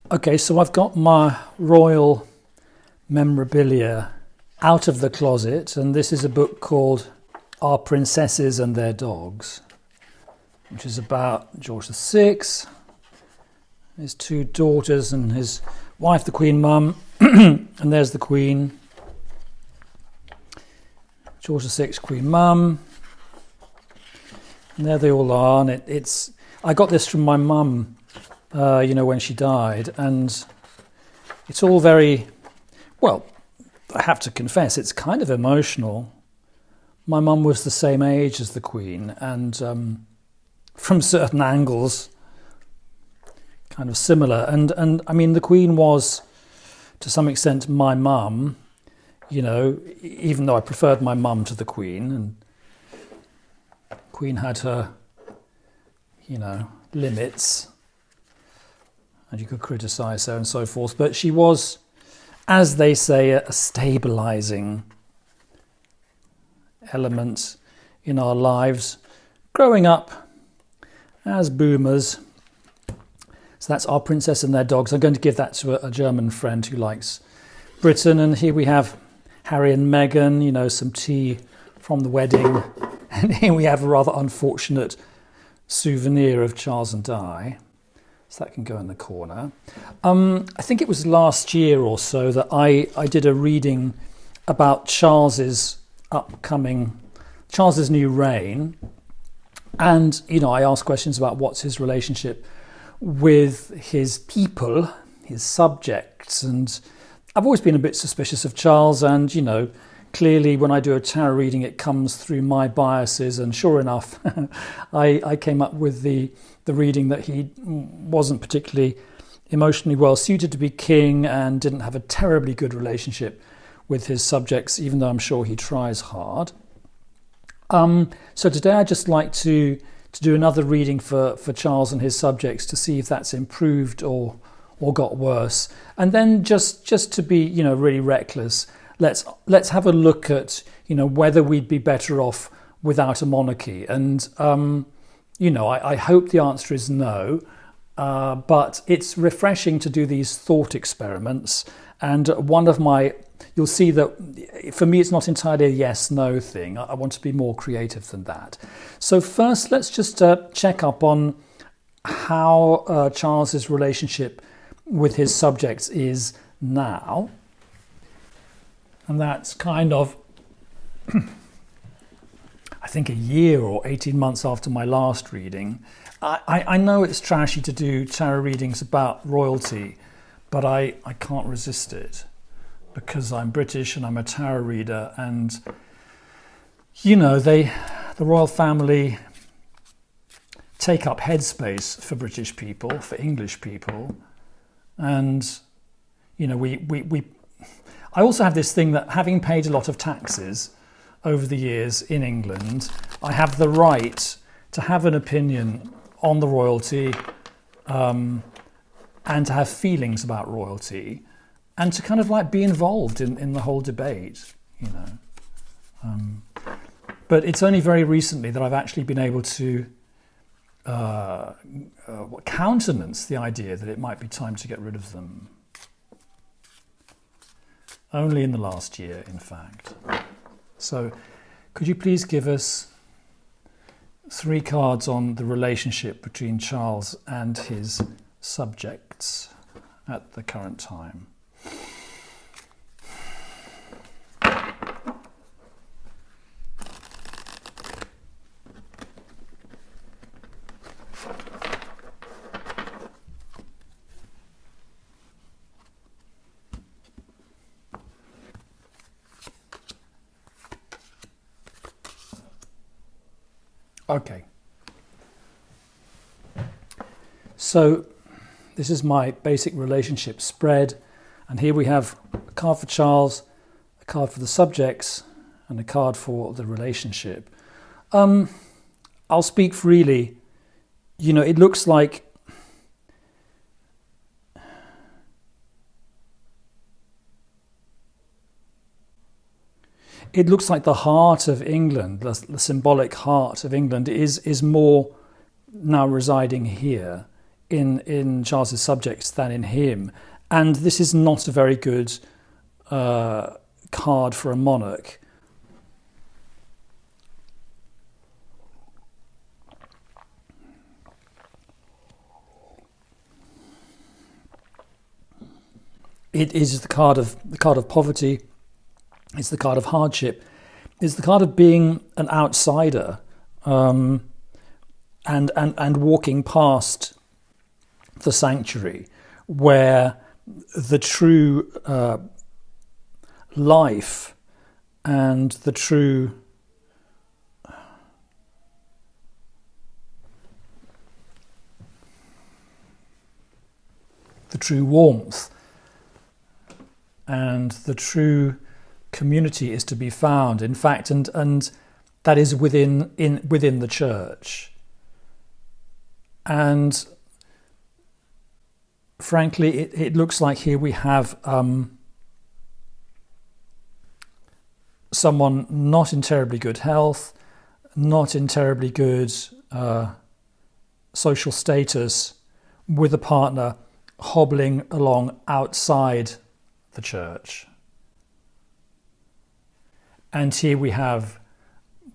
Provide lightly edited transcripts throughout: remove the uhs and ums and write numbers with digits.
Okay, so I've got my royal memorabilia out of the closet, and this is a book called Our Princesses and Their Dogs, which is about George VI, his two daughters and his wife, the Queen Mum, and there's the Queen, George VI, Queen Mum, and there they all are. And I got this from my mum, when she died, and it's all very, well, I have to confess, it's kind of emotional. My mum was the same age as the Queen, and from certain angles, kind of similar. And I mean, the Queen was, to some extent, my mum, even though I preferred my mum to the Queen, and Queen had her, limits, and you could criticise her and so forth, but she was, as they say, a stabilising element in our lives, growing up as boomers. So that's Our Princess and Their Dogs. I'm going to give that to a German friend who likes Britain. And here we have Harry and Meghan, some tea from the wedding. And here we have a rather unfortunate souvenir of Charles and Di. So that can go in the corner. I think it was last year or so that I did a reading about Charles's new reign. And, I asked questions about what's his relationship with his people, his subjects. And I've always been a bit suspicious of Charles. And, clearly when I do a tarot reading, it comes through my biases. And sure enough, I came up with the reading that he wasn't particularly emotionally well suited to be king and didn't have a terribly good relationship with his subjects, even though I'm sure he tries hard. So today I'd just like to do another reading for Charles and his subjects to see if that's improved or got worse. And then just to be, really reckless, let's have a look at, whether we'd be better off without a monarchy. And I hope the answer is no, but it's refreshing to do these thought experiments. And you'll see that for me, it's not entirely a yes-no thing. I want to be more creative than that. So first, let's just check up on how Charles's relationship with his subjects is now. And that's kind of, I think, a year or 18 months after my last reading. I know it's trashy to do tarot readings about royalty, but I can't resist it because I'm British and I'm a tarot reader, and the royal family take up headspace for British people, for English people, and I also have this thing that, having paid a lot of taxes over the years in England, I have the right to have an opinion on the royalty, and to have feelings about royalty, and to kind of be involved in the whole debate, But it's only very recently that I've actually been able to countenance the idea that it might be time to get rid of them. Only in the last year, in fact. So could you please give us 3 cards on the relationship between Charles and his subjects at the current time? Okay, so this is my basic relationship spread, and here we have a card for Charles, a card for the subjects, and a card for the relationship. I'll speak freely. It looks like the heart of England, the symbolic heart of England, is more now residing here in Charles's subjects than in him. And this is not a very good card for a monarch. It is the card of poverty. It's the card of hardship. It's the card of being an outsider, and walking past the sanctuary, where the true life and the true warmth and the true community is to be found. In fact, and that is within the church. And frankly, it looks like here we have someone not in terribly good health, not in terribly good social status, with a partner hobbling along outside the church. And here we have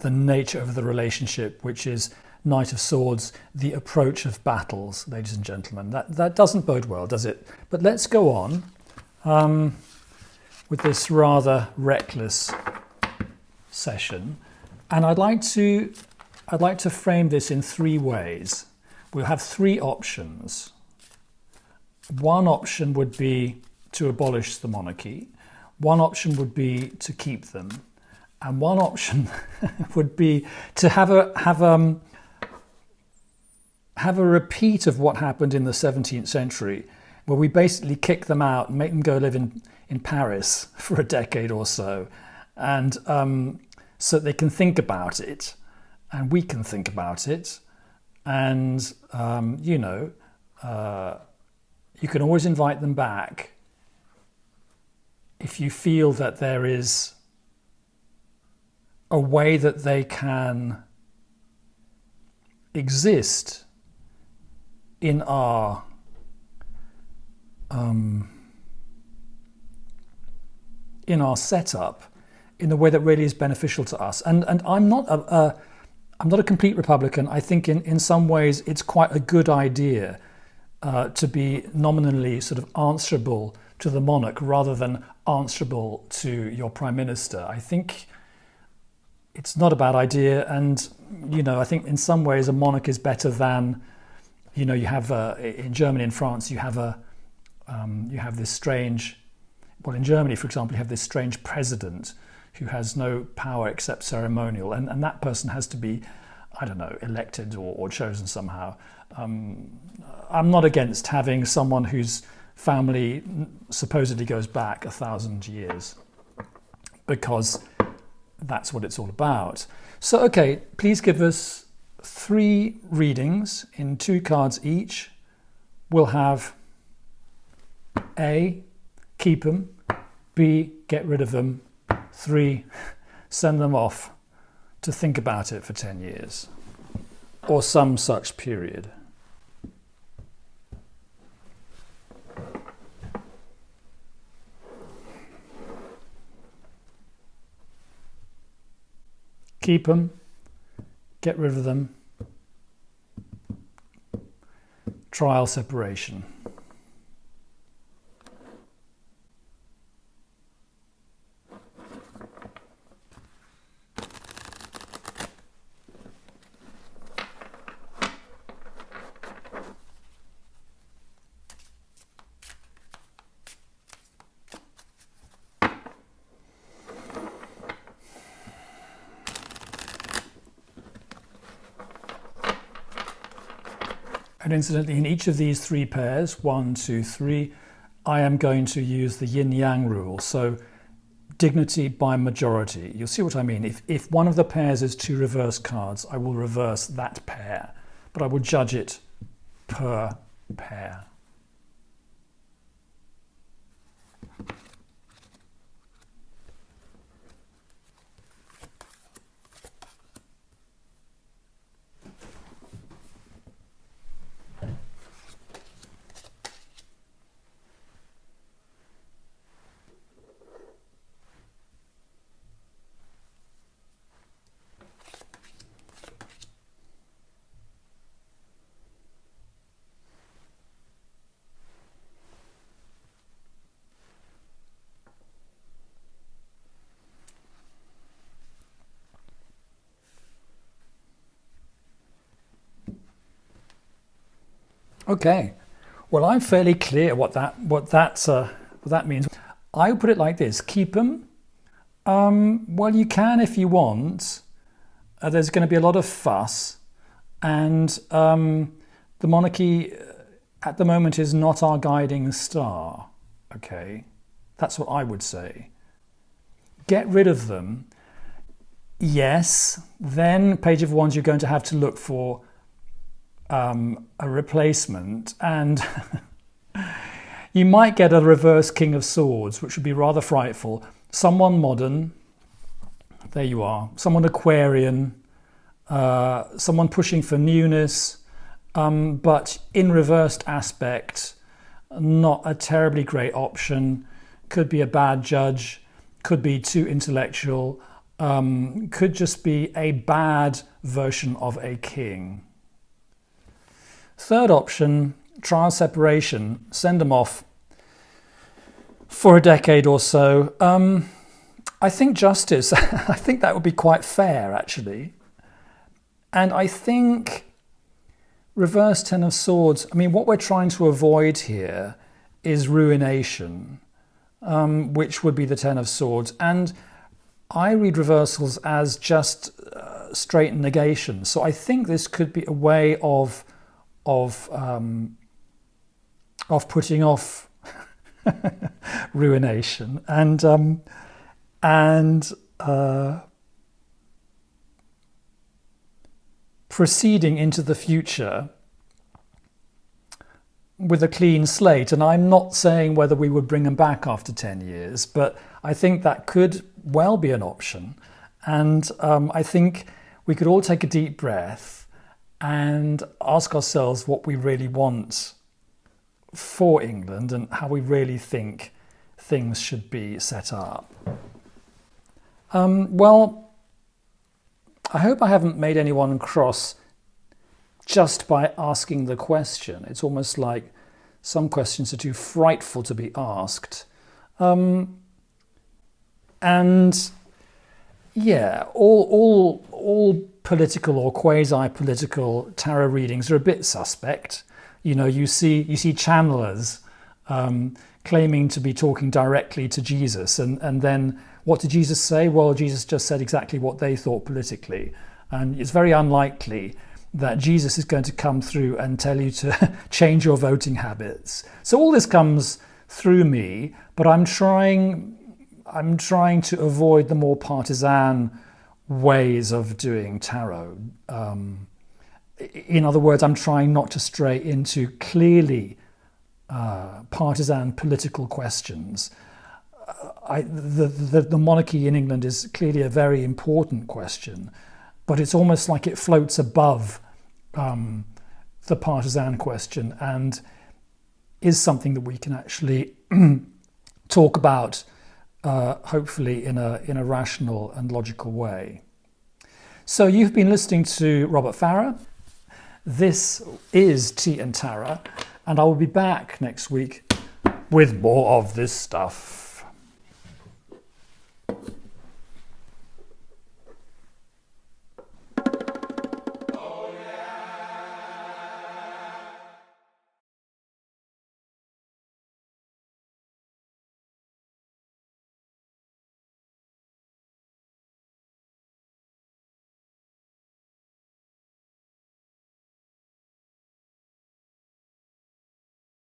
the nature of the relationship, which is Knight of Swords, the approach of battles, ladies and gentlemen. That doesn't bode well, does it? But let's go on with this rather reckless session. And I'd like to frame this in three ways. We'll have three options. One option would be to abolish the monarchy. One option would be to keep them. And one option would be to have a repeat of what happened in the 17th century, where we basically kick them out and make them go live in Paris for a decade or so, and so they can think about it, and we can think about it, and you can always invite them back if you feel that there is a way that they can exist in our setup in a way that really is beneficial to us. And I'm not a complete Republican. I think in some ways it's quite a good idea to be nominally sort of answerable to the monarch rather than answerable to your prime minister. I think it's not a bad idea, and I think in some ways a monarch is better than, you have in Germany and France you have this strange. Well, in Germany, for example, you have this strange president who has no power except ceremonial, and that person has to be, I don't know, elected or chosen somehow. I'm not against having someone whose family supposedly goes back 1,000 years, because that's what it's all about. So, okay, please give us 3 readings in 2 cards each. We'll have A, keep them, B, get rid of them, 3, send them off to think about it for 10 years, or some such period. Keep them, get rid of them, trial separation. And incidentally, in each of these 3 pairs, 1, 2, 3, I am going to use the yin-yang rule. So dignity by majority. You'll see what I mean. If one of the pairs is 2 reverse cards, I will reverse that pair, but I will judge it per pair. Okay, well, I'm fairly clear what that means. I would put it like this: keep them. Well, you can if you want. There's going to be a lot of fuss, and the monarchy at the moment is not our guiding star. Okay, that's what I would say. Get rid of them. Yes, then Page of Wands, you're going to have to look for a replacement, and you might get a reverse King of Swords, which would be rather frightful. Someone modern, there you are, someone Aquarian, someone pushing for newness, but in reversed aspect, not a terribly great option. Could be a bad judge, could be too intellectual, could just be a bad version of a king. Third option, trial separation, send them off for a decade or so. I think justice, I think that would be quite fair, actually. And I think reverse Ten of Swords, I mean, what we're trying to avoid here is ruination, which would be the Ten of Swords. And I read reversals as just straight negation. So I think this could be a way of putting off ruination and proceeding into the future with a clean slate. And I'm not saying whether we would bring them back after 10 years, but I think that could well be an option. And I think we could all take a deep breath and ask ourselves what we really want for England and how we really think things should be set up. Well, I hope I haven't made anyone cross just by asking the question. It's almost like some questions are too frightful to be asked. And yeah, all political or quasi-political tarot readings are a bit suspect. You know, you see channelers claiming to be talking directly to Jesus, and then what did Jesus say? Well, Jesus just said exactly what they thought politically, and it's very unlikely that Jesus is going to come through and tell you to change your voting habits. So all this comes through me, but I'm trying to avoid the more partisan ways of doing tarot. In other words, I'm trying not to stray into clearly partisan political questions. The monarchy in England is clearly a very important question, but it's almost like it floats above the partisan question and is something that we can actually talk about, hopefully in a rational and logical way. So you've been listening to Robert Farrar. This is Tea and Tara, and I will be back next week with more of this stuff.